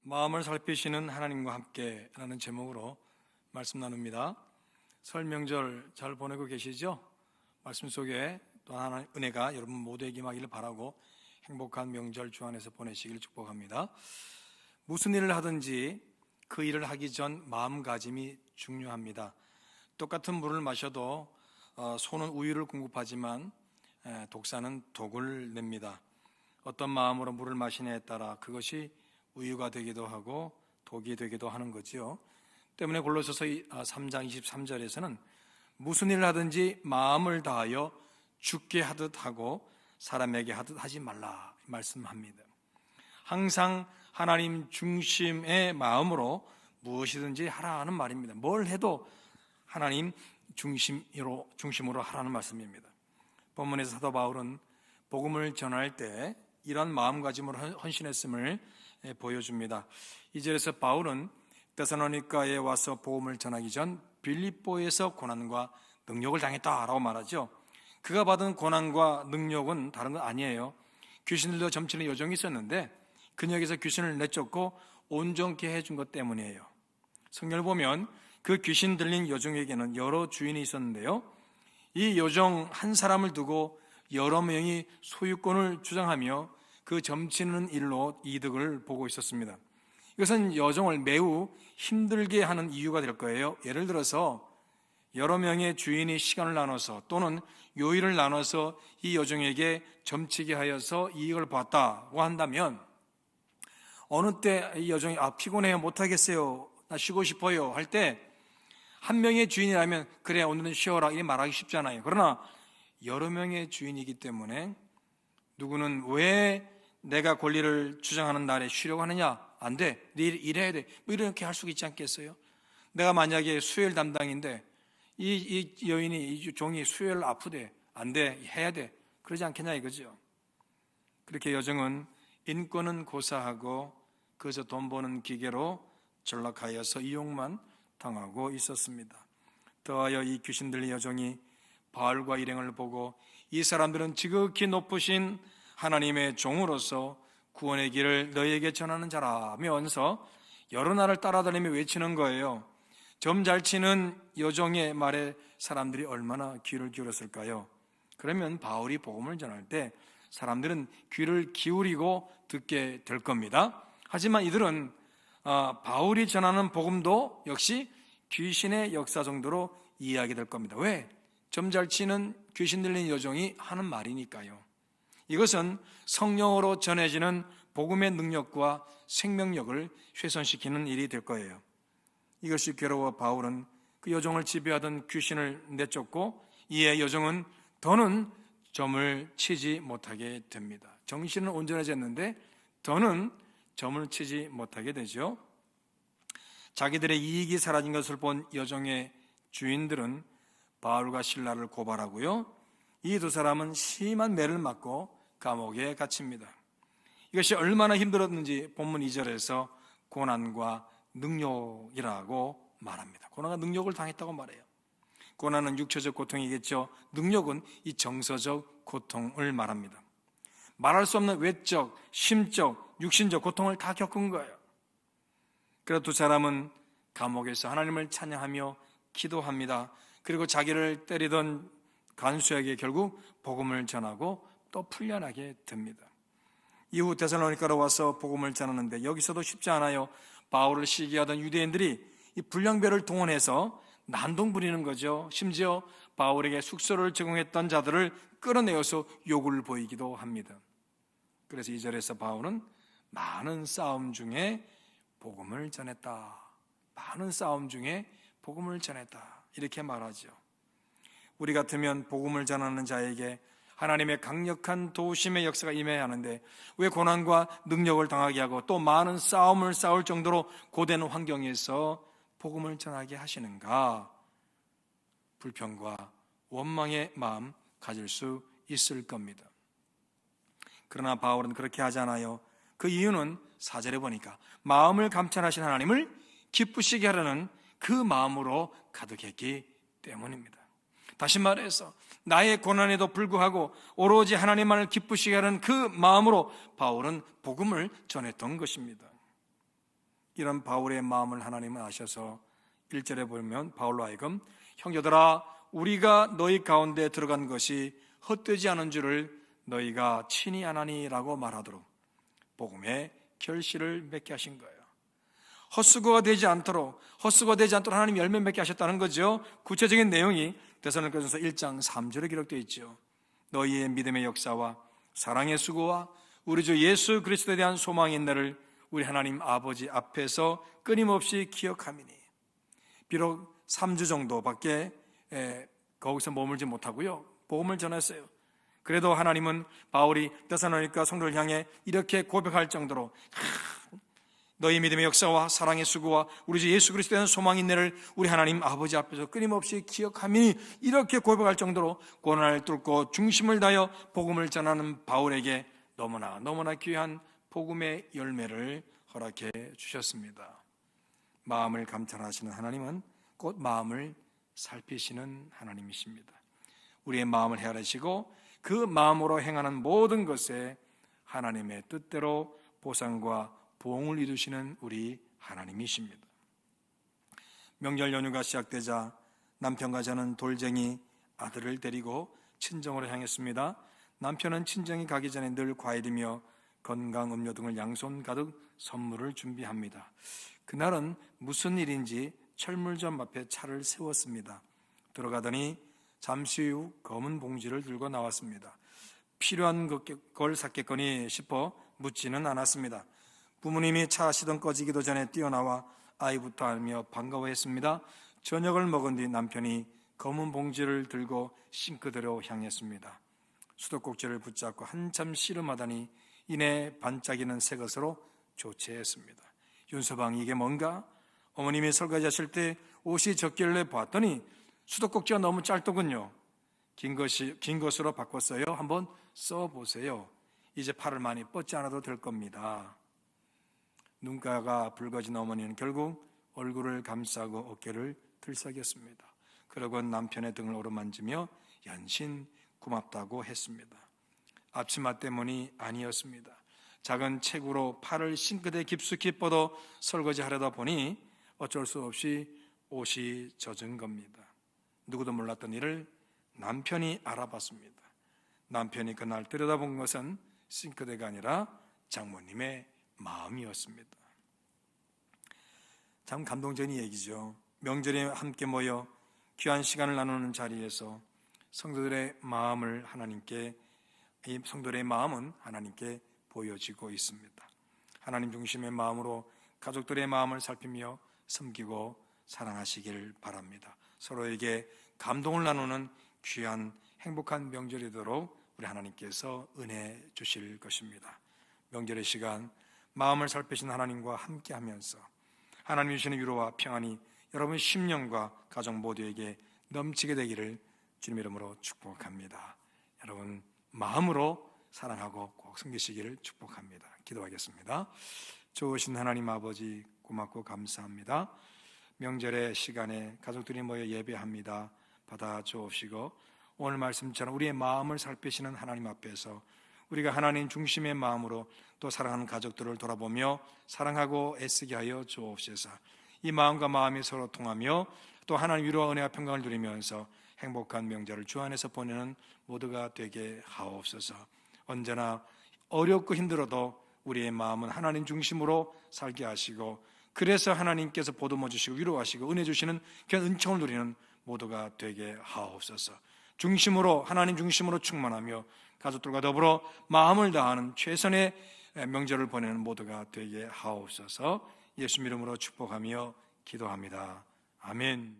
마음을 살피시는 하나님과 함께라는 제목으로 말씀 나눕니다. 설 명절 잘 보내고 계시죠? 말씀 속에 또 하나의 은혜가 여러분 모두에게 임하기를 바라고 행복한 명절 주 안에서 보내시기를 축복합니다. 무슨 일을 하든지 그 일을 하기 전 마음가짐이 중요합니다. 똑같은 물을 마셔도 소는 우유를 공급하지만 독사는 독을 냅니다. 어떤 마음으로 물을 마시냐에 따라 그것이 우유가 되기도 하고 독이 되기도 하는 거지요. 때문에 골로새서 3장 23절에서는 무슨 일을 하든지 마음을 다하여 주께 하듯 하고 사람에게 하듯 하지 말라 말씀합니다. 항상 하나님 중심의 마음으로 무엇이든지 하라는 말입니다. 뭘 해도 하나님 중심으로 하라는 말씀입니다. 본문에서 사도 바울은 복음을 전할 때 이런 마음가짐으로 헌신했음을 보여줍니다. 2절에서 바울은 데살로니가에 와서 복음을 전하기 전 빌립보에서 고난과 능력을 당했다라고 말하죠. 그가 받은 고난과 능력은 다른 건 아니에요. 귀신들도 점치는 여종이 있었는데 그녀에게서 귀신을 내쫓고 온전케 해준 것 때문이에요. 성경을 보면 그 귀신 들린 여종에게는 여러 주인이 있었는데요, 이 여종 한 사람을 두고 여러 명이 소유권을 주장하며 그 점치는 일로 이득을 보고 있었습니다. 이것은 여종을 매우 힘들게 하는 이유가 될 거예요. 예를 들어서 여러 명의 주인이 시간을 나눠서 또는 요일을 나눠서 이 여종에게 점치게 하여서 이익을 봤다고 한다면 어느 때 이 여종이 피곤해요, 못하겠어요, 나 쉬고 싶어요 할 때 한 명의 주인이라면 그래 오늘은 쉬어라 이렇게 말하기 쉽잖아요. 그러나 여러 명의 주인이기 때문에 누구는 왜 내가 권리를 주장하는 날에 쉬려고 하느냐, 안 돼, 내일 일해야 돼, 뭐 이렇게 할 수 있지 않겠어요? 내가 만약에 수요일 담당인데 이 여인이, 이 종이 수요일 아프대, 안 돼, 해야 돼, 그러지 않겠냐 이거죠. 그렇게 여종은 인권은 고사하고 그저 돈 버는 기계로 전락하여서 이용만 당하고 있었습니다. 더하여 이 귀신 들린 여종이 바울과 일행을 보고 이 사람들은 지극히 높으신 하나님의 종으로서 구원의 길을 너희에게 전하는 자라면서 여러 날을 따라다니며 외치는 거예요. 점 잘 치는 여종의 말에 사람들이 얼마나 귀를 기울였을까요? 그러면 바울이 복음을 전할 때 사람들은 귀를 기울이고 듣게 될 겁니다. 하지만 이들은 바울이 전하는 복음도 역시 귀신의 역사 정도로 이해하게 될 겁니다. 왜? 점 잘 치는 귀신 들린 여종이 하는 말이니까요. 이것은 성령으로 전해지는 복음의 능력과 생명력을 훼손시키는 일이 될 거예요. 이것이 괴로워 바울은 그 여종을 지배하던 귀신을 내쫓고 이에 여종은 더는 점을 치지 못하게 됩니다. 정신은 온전해졌는데 더는 점을 치지 못하게 되죠. 자기들의 이익이 사라진 것을 본 여종의 주인들은 바울과 실라를 고발하고요, 이 두 사람은 심한 매를 맞고 감옥에 갇힙니다. 이것이 얼마나 힘들었는지 본문 2절에서 고난과 능력이라고 말합니다. 고난과 능력을 당했다고 말해요. 고난은 육체적 고통이겠죠. 능력은 이 정서적 고통을 말합니다. 말할 수 없는 외적, 심적, 육신적 고통을 다 겪은 거예요. 그래서 두 사람은 감옥에서 하나님을 찬양하며 기도합니다. 그리고 자기를 때리던 간수에게 결국 복음을 전하고 또 풀려나게 됩니다. 이후 데살로니가로 와서 복음을 전하는데 여기서도 쉽지 않아요. 바울을 시기하던 유대인들이 이 불량배를 동원해서 난동 부리는 거죠. 심지어 바울에게 숙소를 제공했던 자들을 끌어내어서 욕을 보이기도 합니다. 그래서 2절에서 바울은 많은 싸움 중에 복음을 전했다, 많은 싸움 중에 복음을 전했다 이렇게 말하죠. 우리 같으면 복음을 전하는 자에게 하나님의 강력한 도우심의 역사가 임해야 하는데 왜 고난과 능력을 당하게 하고 또 많은 싸움을 싸울 정도로 고된 환경에서 복음을 전하게 하시는가? 불평과 원망의 마음 가질 수 있을 겁니다. 그러나 바울은 그렇게 하지 않아요. 그 이유는 4절에 보니까 마음을 감찰하신 하나님을 기쁘시게 하려는 그 마음으로 가득했기 때문입니다. 다시 말해서 나의 고난에도 불구하고 오로지 하나님만을 기쁘시게 하는 그 마음으로 바울은 복음을 전했던 것입니다. 이런 바울의 마음을 하나님은 아셔서 1절에 보면 바울로 하여금 형제들아 우리가 너희 가운데 들어간 것이 헛되지 않은 줄을 너희가 친히 아나니라고 말하도록 복음의 결실을 맺게 하신 거예요. 헛수고가 되지 않도록 하나님 열매 맺게 하셨다는 거죠. 구체적인 내용이 데살로니가전서 1장 3절에 기록되어 있죠. 너희의 믿음의 역사와 사랑의 수고와 우리 주 예수 그리스도에 대한 소망의 날을 우리 하나님 아버지 앞에서 끊임없이 기억하미니. 비록 3주 정도밖에 거기서 머물지 못하고요, 복음을 전했어요. 그래도 하나님은 바울이 데살로니가 성도를 향해 이렇게 고백할 정도로 너희 믿음의 역사와 사랑의 수고와 우리 주 예수 그리스도에 대한 소망의 인내를 우리 하나님 아버지 앞에서 끊임없이 기억하미니, 이렇게 고백할 정도로 고난을 뚫고 중심을 다하여 복음을 전하는 바울에게 너무나 귀한 복음의 열매를 허락해 주셨습니다. 마음을 감찰하시는 하나님은 곧 마음을 살피시는 하나님이십니다. 우리의 마음을 헤아리시고 그 마음으로 행하는 모든 것에 하나님의 뜻대로 보상과 보응을 이루시는 우리 하나님이십니다. 명절 연휴가 시작되자 남편과 저는 돌쟁이 아들을 데리고 친정으로 향했습니다. 남편은 친정에 가기 전에 늘 과일이며 건강 음료 등을 양손 가득 선물을 준비합니다. 그날은 무슨 일인지 철물점 앞에 차를 세웠습니다. 들어가더니 잠시 후 검은 봉지를 들고 나왔습니다. 필요한 걸 샀겠거니 싶어 묻지는 않았습니다. 부모님이 차 시동 꺼지기도 전에 뛰어나와 아이부터 하며 반가워했습니다. 저녁을 먹은 뒤 남편이 검은 봉지를 들고 싱크대로 향했습니다. 수도꼭지를 붙잡고 한참 씨름하다니 이내 반짝이는 새 것으로 교체했습니다. 윤서방, 이게 뭔가? 어머님이 설거지하실 때 옷이 적길래 봤더니 수도꼭지가 너무 짧더군요. 긴 것으로 바꿨어요. 한번 써보세요. 이제 팔을 많이 뻗지 않아도 될 겁니다. 눈가가 붉어진 어머니는 결국 얼굴을 감싸고 어깨를 들썩였습니다. 그러고 남편의 등을 오르만지며 연신 고맙다고 했습니다. 앞치마 때문이 아니었습니다. 작은 책으로 팔을 싱크대에 깊숙이 뻗어 설거지하려다 보니 어쩔 수 없이 옷이 젖은 겁니다. 누구도 몰랐던 일을 남편이 알아봤습니다. 남편이 그날 들여다본 것은 싱크대가 아니라 장모님의 마음이었습니다. 참 감동적인 얘기죠. 명절에 함께 모여 귀한 시간을 나누는 자리에서 성도들의 마음은 하나님께 보여지고 있습니다. 하나님 중심의 마음으로 가족들의 마음을 살피며 섬기고 사랑하시길 바랍니다. 서로에게 감동을 나누는 귀한 행복한 명절이 되도록 우리 하나님께서 은혜 주실 것입니다. 명절의 시간 마음을 살피신 하나님과 함께하면서 하나님 주시는 위로와 평안이 여러분 심령과 가정 모두에게 넘치게 되기를 주님 이름으로 축복합니다. 여러분 마음으로 사랑하고 꼭 섬기시기를 축복합니다. 기도하겠습니다. 좋으신 하나님 아버지, 고맙고 감사합니다. 명절의 시간에 가족들이 모여 예배합니다. 받아주옵시고 오늘 말씀처럼 우리의 마음을 살피시는 하나님 앞에서 우리가 하나님 중심의 마음으로 또 사랑하는 가족들을 돌아보며 사랑하고 애쓰게 하여 주옵소서. 이 마음과 마음이 서로 통하며 또 하나님 위로와 은혜와 평강을 누리면서 행복한 명절을 주 안에서 보내는 모두가 되게 하옵소서. 언제나 어렵고 힘들어도 우리의 마음은 하나님 중심으로 살게 하시고, 그래서 하나님께서 보듬어 주시고 위로하시고 은혜 주시는 그런 은총을 누리는 모두가 되게 하옵소서. 중심으로, 하나님 중심으로 충만하며 가족들과 더불어 마음을 다하는 최선의 명절을 보내는 모두가 되게 하옵소서. 예수 이름으로 축복하며 기도합니다. 아멘.